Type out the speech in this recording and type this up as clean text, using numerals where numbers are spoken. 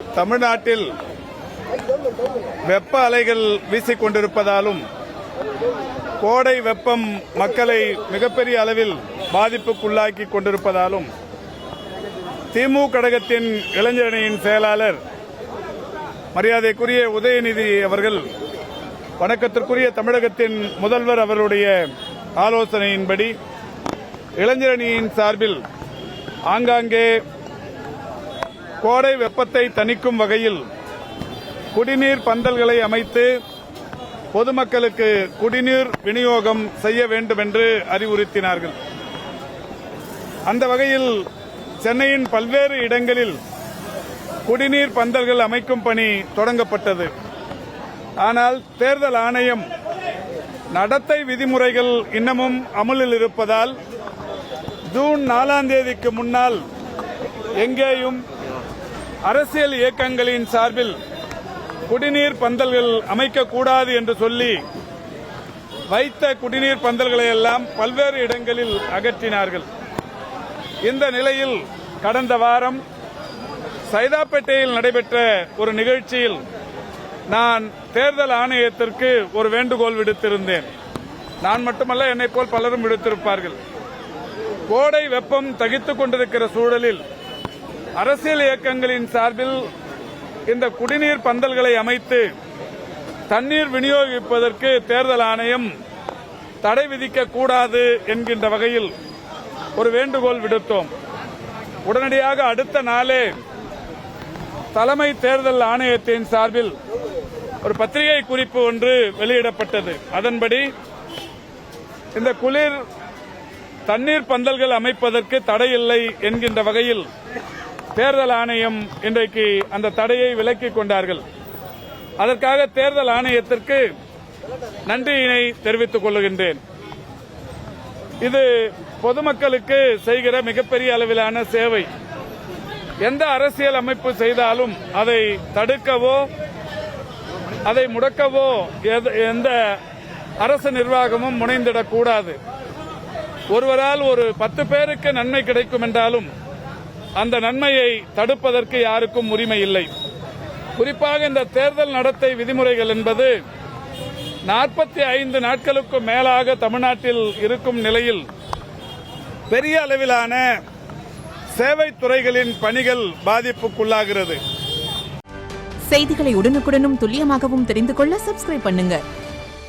தமிழ்நாட்டில் வெப்ப அலைகள் வீசிக்கொண்டிருப்பதாலும் கோடை வெப்பம் மக்களை மிகப்பெரிய அளவில் பாதிப்புக்குள்ளாக்கி கொண்டிருப்பதாலும் திமுக கழகத்தின் இளைஞரணியின் செயலாளர் மரியாதைக்குரிய உதயநிதி அவர்கள் வணக்கத்திற்குரிய தமிழகத்தின் முதல்வர் அவருடைய ஆலோசனையின்படி இளைஞரணியின் சார்பில் ஆங்காங்கே கோடை வெப்பத்தை தணிக்கும் வகையில் குடிநீர் பந்தல்களை அமைத்து பொதுமக்களுக்கு குடிநீர் விநியோகம் செய்ய வேண்டும் என்று அறிவுறுத்தினார்கள். அந்த வகையில் சென்னையின் பல்வேறு இடங்களில் குடிநீர் பந்தல்கள் அமைக்கும் பணி தொடங்கப்பட்டது. ஆனால் தேர்தல் ஆணையம் நடத்தை விதிமுறைகள் இன்னமும் அமலில் இருப்பதால் ஜூன் 4ஆம் தேதிக்கு முன்னால் எங்கேயும் அரசியல் இயக்கங்களின் சார்பில் குடிநீர் பந்தல்கள் அமைக்கக்கூடாது என்று சொல்லி வைத்த குடிநீர் பந்தல்களை எல்லாம் பல்வேறு இடங்களில் அகற்றினார்கள். இந்த நிலையில் கடந்த வாரம் சைதாப்பேட்டையில் நடைபெற்ற ஒரு நிகழ்ச்சியில் நான் தேர்தல் ஆணையத்திற்கு ஒரு வேண்டுகோள் விடுத்திருந்தேன். நான் மட்டுமல்ல, என்னை போல் பலரும் விடுத்திருப்பார்கள். கோடை வெப்பம் தகித்துக் கொண்டிருக்கிற சூழலில் அரசியல் இயக்கங்களின் சார்பில் இந்த குடிநீர் பந்தல்களை அமைத்து தண்ணீர் விநியோகிப்பதற்கு தேர்தல் ஆணையம் தடை விதிக்கக்கூடாது என்கின்ற வகையில் ஒரு வேண்டுகோள் விடுத்தோம். உடனடியாக அடுத்த நாளே தலைமை தேர்தல் ஆணையத்தின் சார்பில் ஒரு பத்திரிகை குறிப்பு ஒன்று வெளியிடப்பட்டது. அதன்படி இந்த குளிர் தண்ணீர் பந்தல்கள் அமைப்பதற்கு தடையில்லை என்கின்ற வகையில் தேர்தல் ஆணையம் இன்றைக்கு அந்த தடையை விலக்கிக் கொண்டார்கள். அதற்காக தேர்தல் ஆணையத்திற்கு நன்றியினை தெரிவித்துக் கொள்கின்றேன். இது பொதுமக்களுக்கு செய்கிற மிகப்பெரிய அளவிலான சேவை. எந்த அரசியல் அமைப்பு செய்தாலும் அதை தடுக்கவோ அதை முடக்கவோ எந்த அரசு நிர்வாகமும் முனைந்திடக்கூடாது. ஒருவரால் ஒரு 10 பேருக்கு நன்மை கிடைக்கும் என்றாலும் அந்த நன்மையை தடுப்பதற்கு யாருக்கும் உரிமை இல்லை. குறிப்பாக இந்த தேர்தல் நடத்தை விதிமுறைகள் என்பது 45 நாட்களுக்கு மேலாக தமிழ்நாட்டில் இருக்கும் நிலையில் பெரிய அளவிலான சேவைத் துறைகளின் பணிகள் பாதிப்புக்குள்ளாகிறது. செய்திகளை உடனுக்குடனும் துல்லியமாகவும் தெரிந்து கொள்ள சப்ஸ்கிரைப் பண்ணுங்க.